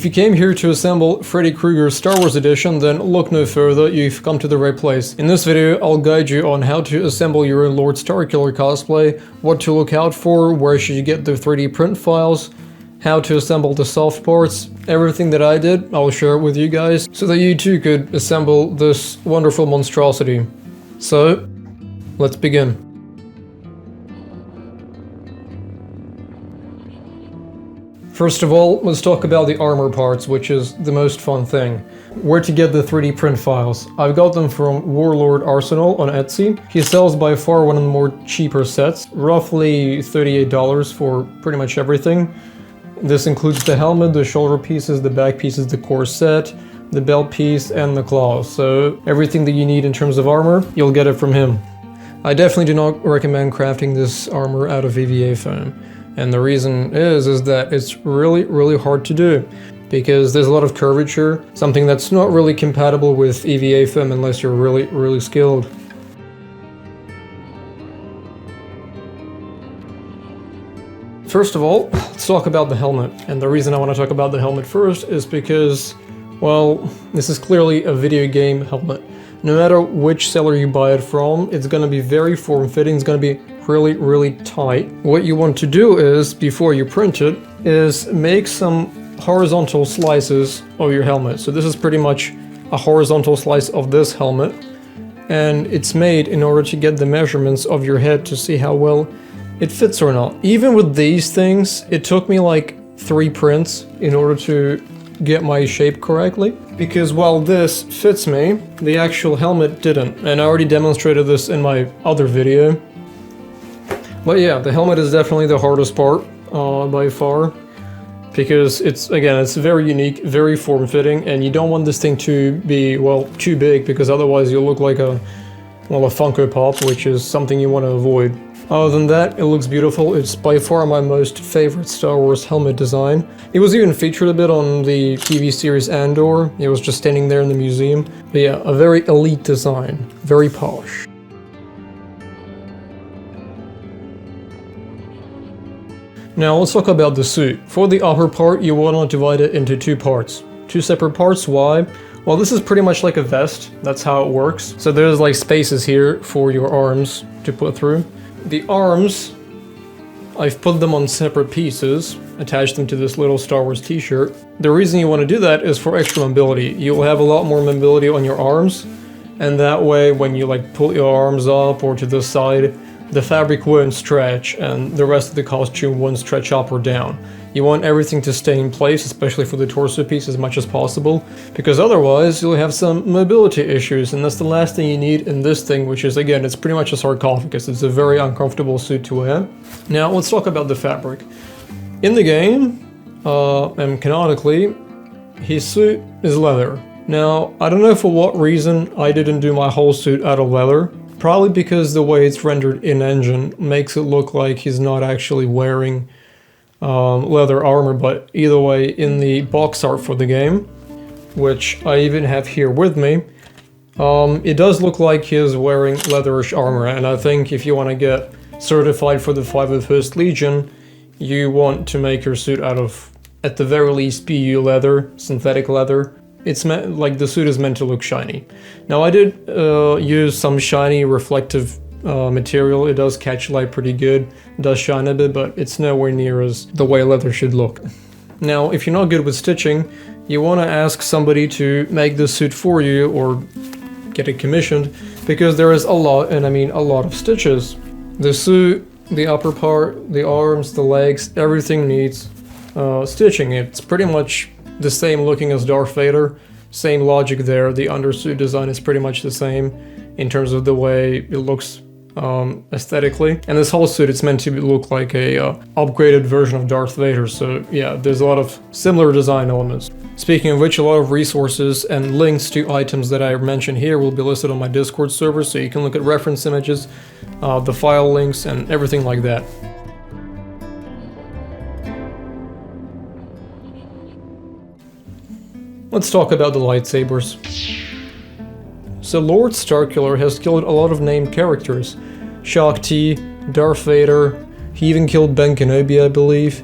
you came here to assemble Freddy Krueger's Star Wars Edition, then look no further, you've come to the right place. In this video, I'll guide you on how to assemble your own Lord Starkiller cosplay, what to look out for, where should you get the 3D print files, how to assemble the soft parts, everything that I did, I'll share it with you guys, so that you too could assemble this wonderful monstrosity. So, let's begin. First of all, let's talk about the armor parts, which is the most fun thing. Where to get the 3D print files. I've got them from Warlord Arsenal on Etsy. He sells by far one of the more cheaper sets, roughly $38 for pretty much everything. This includes the helmet, the shoulder pieces, the back pieces, the corset, the belt piece, and the claws. So everything that you need in terms of armor, you'll get it from him. I definitely do not recommend crafting this armor out of EVA foam. And the reason is that it's really hard to do, because there's a lot of curvature, something that's not really compatible with EVA foam unless you're really skilled. First of all, let's talk about the helmet. And the reason I want to talk about the helmet first is because, well, this is clearly a video game helmet. No matter which seller you buy it from, it's going to be very form-fitting, it's going to be really tight. What you want to do is, before you print it, is make some horizontal slices of your helmet. So this is pretty much a horizontal slice of this helmet, and it's made in order to get the measurements of your head to see how well it fits or not. Even with these things, it took me like 3 prints in order to get my shape correctly, because while this fits me, the actual helmet didn't, and I already demonstrated this in my other video. But yeah, the helmet is definitely the hardest part by far, because it's very unique, very form-fitting, and you don't want this thing to be, well, too big, because otherwise you'll look like a Funko Pop, which is something you want to avoid. Other than that, it looks beautiful. It's by far my most favorite Star Wars helmet design. It was even featured a bit on the TV series Andor. It was just standing there in the museum. But yeah, a very elite design. Very posh. Now let's talk about the suit. For the upper part, you want to divide it into 2 parts. 2 separate parts. Why? Well, this is pretty much like a vest. That's how it works. So there's like spaces here for your arms to put through. The arms, I've put them on separate pieces, attached them to this little Star Wars t-shirt. The reason you want to do that is for extra mobility. You'll have a lot more mobility on your arms, and that way when you like pull your arms up or to the side, the fabric won't stretch and the rest of the costume won't stretch up or down. You want everything to stay in place, especially for the torso piece, as much as possible, because otherwise you'll have some mobility issues, and that's the last thing you need in this thing, which is, again, it's pretty much a sarcophagus. It's a very uncomfortable suit to wear. Now let's talk about the fabric. In the game, and canonically, his suit is leather. Now, I don't know for what reason I didn't do my whole suit out of leather. Probably because the way it's rendered in-engine makes it look like he's not actually wearing leather armor, but either way, in the box art for the game, which I even have here with me, it does look like he's wearing leatherish armor, and I think if you want to get certified for the 501st Legion, you want to make your suit out of, at the very least, PU leather, synthetic leather. It's meant, like, the suit is meant to look shiny. Now I did use some shiny reflective material. It does catch light pretty good, it does shine a bit, but it's nowhere near as the way leather should look. Now, if you're not good with stitching, you want to ask somebody to make this suit for you or get it commissioned, because there is a lot, and I mean a lot of stitches. The suit, the upper part, the arms, the legs, everything needs stitching. It's pretty much the same looking as Darth Vader, same logic there. The undersuit design is pretty much the same in terms of the way it looks aesthetically. And this whole suit, it's meant to look like a upgraded version of Darth Vader, so yeah, there's a lot of similar design elements. Speaking of which, a lot of resources and links to items that I mentioned here will be listed on my Discord server, so you can look at reference images, the file links, and everything like that. Let's talk about the lightsabers. So Lord Starkiller has killed a lot of named characters. Shaak Ti, Darth Vader, he even killed Ben Kenobi, I believe.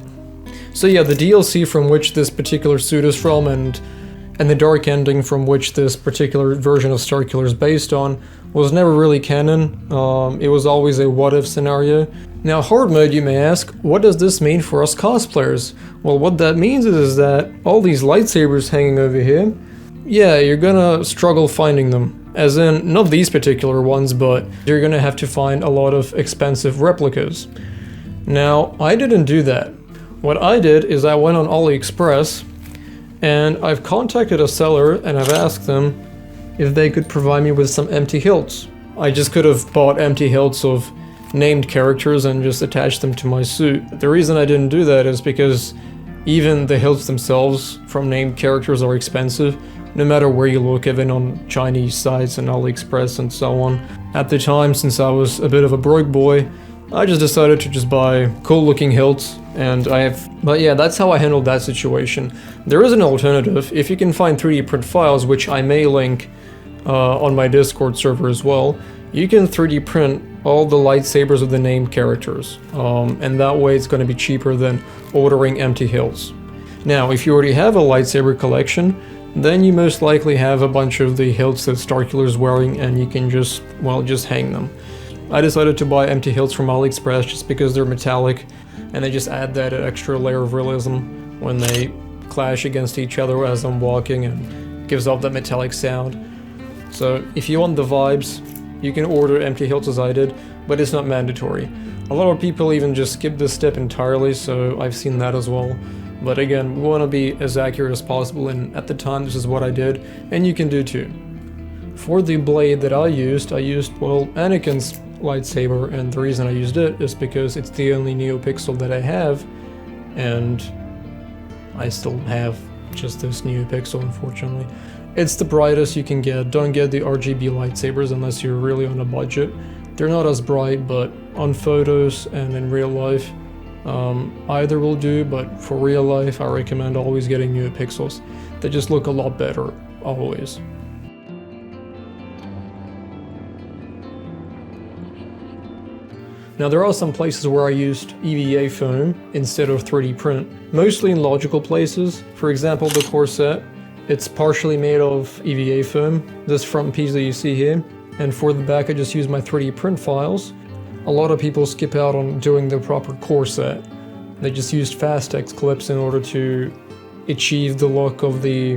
So yeah, the DLC from which this particular suit is from and the dark ending from which this particular version of Starkiller is based on was never really canon. It was always a what-if scenario. Now, hard mode, you may ask, what does this mean for us cosplayers? Well, what that means is that all these lightsabers hanging over here, yeah, you're gonna struggle finding them. As in, not these particular ones, but you're gonna have to find a lot of expensive replicas. Now, I didn't do that. What I did is I went on AliExpress and I've contacted a seller and I've asked them if they could provide me with some empty hilts. I just could have bought empty hilts of named characters and just attached them to my suit. The reason I didn't do that is because even the hilts themselves from named characters are expensive, no matter where you look, even on Chinese sites and AliExpress and so on. At the time, since I was a bit of a broke boy, I just decided to just buy cool looking hilts, but yeah, that's how I handled that situation. There is an alternative. If you can find 3D print files, which I may link on my Discord server as well, you can 3D print all the lightsabers of the named characters, and that way it's going to be cheaper than ordering empty hilts. Now, if you already have a lightsaber collection, then you most likely have a bunch of the hilts that Starkiller is wearing, and you can just hang them. I decided to buy empty hilts from AliExpress just because they're metallic, and they just add that extra layer of realism when they clash against each other as I'm walking, and gives off that metallic sound. So if you want the vibes, you can order empty hilts as I did, but it's not mandatory. A lot of people even just skip this step entirely, so I've seen that as well. But again, we want to be as accurate as possible, and at the time this is what I did, and you can do too. For the blade that I used, well, Anakin's lightsaber, and the reason I used it is because it's the only NeoPixel that I have, and I still have just this NeoPixel, unfortunately. It's the brightest you can get. Don't get the RGB lightsabers unless you're really on a budget. They're not as bright, but on photos and in real life, either will do, but for real life, I recommend always getting NeoPixels. They just look a lot better, always. Now, there are some places where I used EVA foam instead of 3D print, mostly in logical places. For example, the corset, it's partially made of EVA foam, this front piece that you see here, and for the back I just used my 3D print files. A lot of people skip out on doing the proper corset. They just used Fastex clips in order to achieve the look of the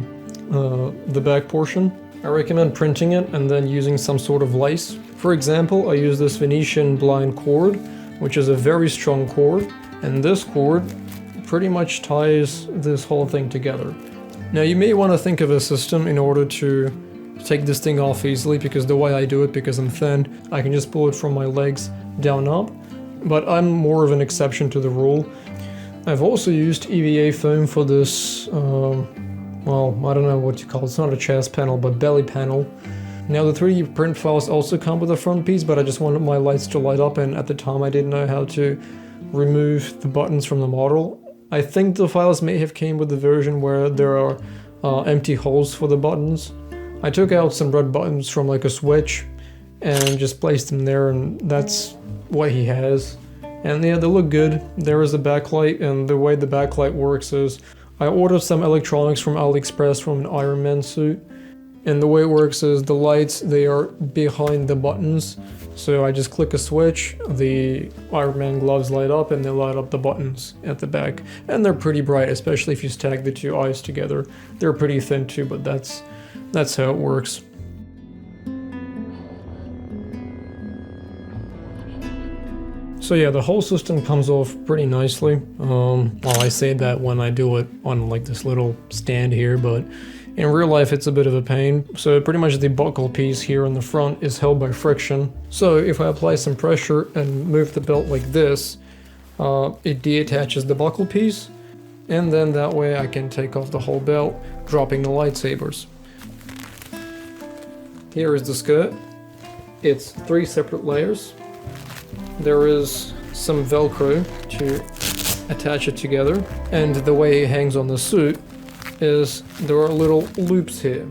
back portion. I recommend printing it and then using some sort of lace. For example, I use this Venetian blind cord, which is a very strong cord, and this cord pretty much ties this whole thing together. Now, you may want to think of a system in order to take this thing off easily, because the way I do it, because I'm thin, I can just pull it from my legs down up, but I'm more of an exception to the rule. I've also used EVA foam for this, well, I don't know what you call it, it's not a chest panel, but belly panel. Now, the 3D print files also come with a front piece, but I just wanted my lights to light up, and at the time I didn't know how to remove the buttons from the model. I think the files may have came with the version where there are empty holes for the buttons. I took out some red buttons from like a switch and just placed them there, and that's what he has. And yeah, they look good. There is a backlight, and the way the backlight works is I ordered some electronics from AliExpress from an Iron Man suit. And the way it works is the lights, they are behind the buttons. So I just click a switch, the Iron Man gloves light up, and they light up the buttons at the back. And they're pretty bright, especially if you stack the two eyes together. They're pretty thin too, but that's how it works. So yeah, the whole system comes off pretty nicely. Well, I say that when I do it on like this little stand here, but in real life it's a bit of a pain. So pretty much the buckle piece here on the front is held by friction. So if I apply some pressure and move the belt like this, it deattaches the buckle piece, and then that way I can take off the whole belt, dropping the lightsabers. Here is the skirt. It's 3 separate layers. There is some Velcro to attach it together, and the way it hangs on the suit is there are little loops here.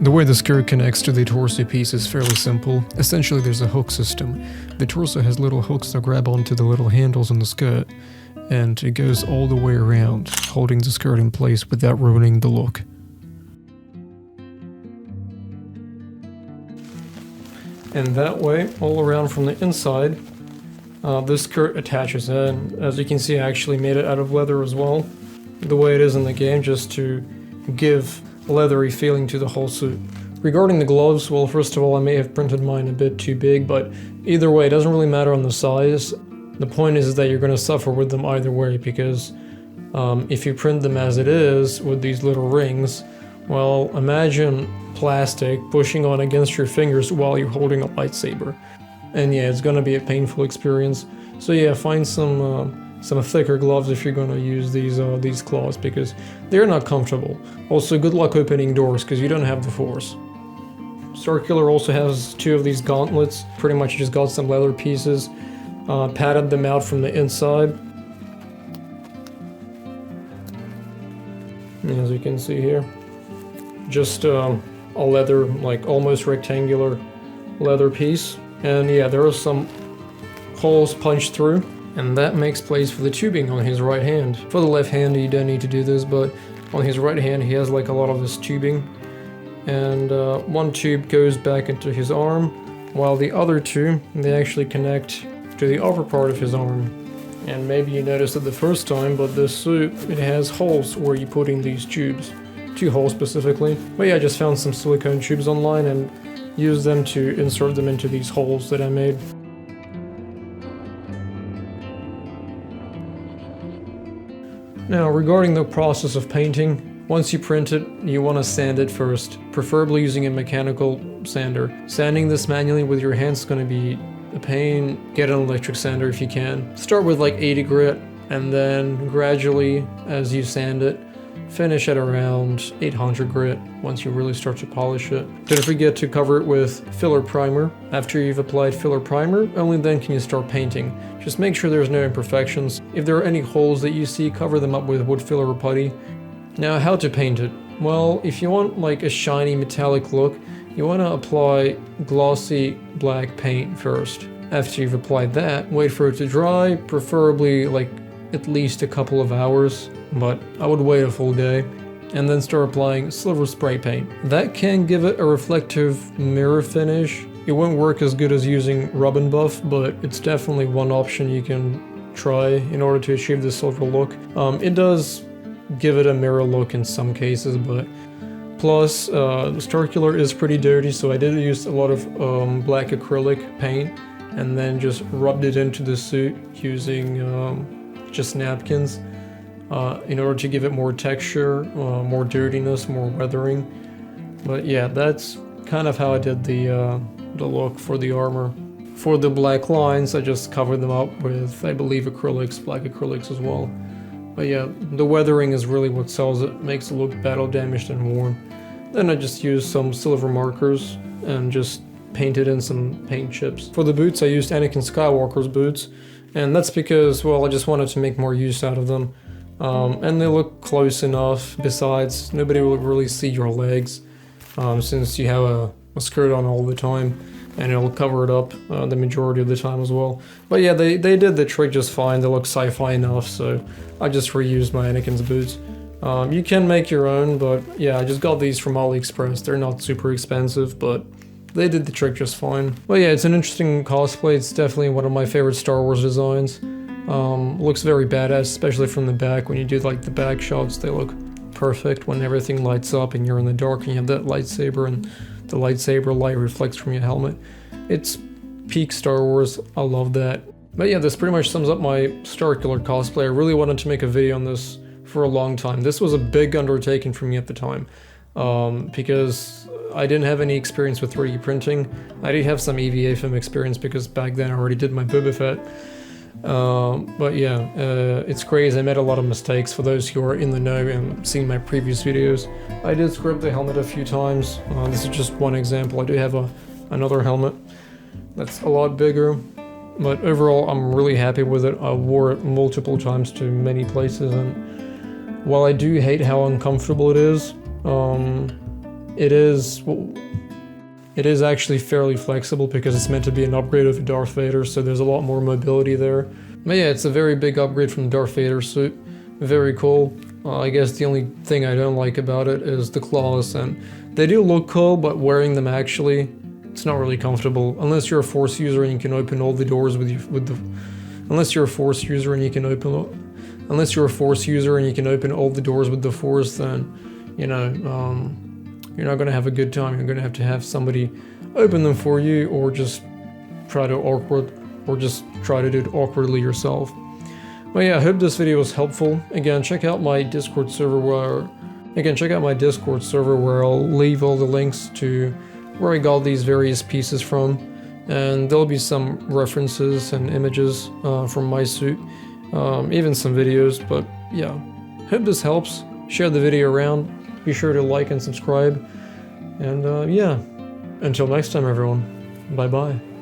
The way the skirt connects to the torso piece is fairly simple. Essentially, there's a hook system. The torso has little hooks that grab onto the little handles on the skirt, and it goes all the way around, holding the skirt in place without ruining the look. And that way, all around from the inside, this skirt attaches in. As you can see, I actually made it out of leather as well, the way it is in the game, just to give a leathery feeling to the whole suit. Regarding the gloves, well, first of all, I may have printed mine a bit too big, but either way, it doesn't really matter on the size. The point is that you're going to suffer with them either way, because if you print them as it is, with these little rings, well, imagine plastic pushing on against your fingers while you're holding a lightsaber. And yeah, it's going to be a painful experience. So yeah, find some thicker gloves if you're going to use these claws, because they're not comfortable. Also, good luck opening doors, because you don't have the force. Starkiller also has 2 of these gauntlets. Pretty much just got some leather pieces, padded them out from the inside. And as you can see here, just a leather, like almost rectangular leather piece. And yeah, there are some holes punched through, and that makes place for the tubing on his right hand. For the left hand, you don't need to do this, but on his right hand, he has like a lot of this tubing. And one tube goes back into his arm, while the other 2, they actually connect to the upper part of his arm. And maybe you noticed it the first time, but this suit, it has holes where you put in these tubes. 2 holes specifically. But yeah, I just found some silicone tubes online and used them to insert them into these holes that I made. Now, regarding the process of painting, once you print it, you want to sand it first, preferably using a mechanical sander. Sanding this manually with your hands is going to be a pain. Get an electric sander if you can. Start with like 80 grit, and then gradually, as you sand it, finish at around 800 grit once you really start to polish it. Don't forget to cover it with filler primer. After you've applied filler primer, only then can you start painting. Just make sure there's no imperfections. If there are any holes that you see, cover them up with wood filler or putty. Now, how to paint it? Well, if you want like a shiny metallic look, you want to apply glossy black paint first. After you've applied that, wait for it to dry, preferably like at least a couple of hours, but I would wait a full day, and then start applying silver spray paint. That can give it a reflective mirror finish. It won't work as good as using rub and buff, but it's definitely one option you can try in order to achieve the silver look. It does give it a mirror look in some cases, but plus the Starkiller is pretty dirty, so I did use a lot of black acrylic paint and then just rubbed it into the suit using just napkins in order to give it more texture, more dirtiness, more weathering. But yeah, that's kind of how I did the look for the armor. For the black lines, I just covered them up with, I believe, acrylics, black acrylics as well. But yeah, the weathering is really what sells it, makes it look battle damaged and worn. Then I just used some silver markers and just painted in some paint chips. For the boots, I used Anakin Skywalker's boots, and that's because, well, I just wanted to make more use out of them. And they look close enough. Besides, nobody will really see your legs, since you have a skirt on all the time, and it'll cover it up the majority of the time as well. But yeah, they did the trick just fine. They look sci-fi enough, so I just reused my Anakin's boots. You can make your own, but yeah, I just got these from AliExpress. They're not super expensive, but they did the trick just fine. But yeah, it's an interesting cosplay. It's definitely one of my favorite Star Wars designs. Looks very badass, especially from the back. When you do like the back shots, they look perfect when everything lights up and you're in the dark and you have that lightsaber and the lightsaber light reflects from your helmet. It's peak Star Wars. I love that. But yeah, this pretty much sums up my Starkiller cosplay. I really wanted to make a video on this for a long time. This was a big undertaking for me at the time, because I didn't have any experience with 3D printing. I did have some EVA Foam experience because back then I already did my Boba Fett. But yeah, it's crazy. I made a lot of mistakes. For those who are in the know and seen my previous videos, I did scrub the helmet a few times. This is just one example. I do have another helmet that's a lot bigger, but overall I'm really happy with it. I wore it multiple times to many places, and while I do hate how uncomfortable it is, it is, well, it is actually fairly flexible because it's meant to be an upgrade of Darth Vader, so there's a lot more mobility there. But yeah, it's a very big upgrade from Darth Vader suit. Very cool. I guess the only thing I don't like about it is the claws, and they do look cool, but wearing them actually, it's not really comfortable. Unless you're a Force user and you can open all the doors unless you're a Force user and you can open all the doors with the Force, then, you know, you're not gonna have a good time. You're gonna have to have somebody open them for you, or just try to do it awkwardly yourself. Well, yeah, I hope this video was helpful. Again, check out my Discord server where I'll leave all the links to where I got these various pieces from, and there'll be some references and images from my suit, even some videos. But yeah, hope this helps. Share the video around. Be sure to like and subscribe. And yeah, until next time, everyone. Bye bye.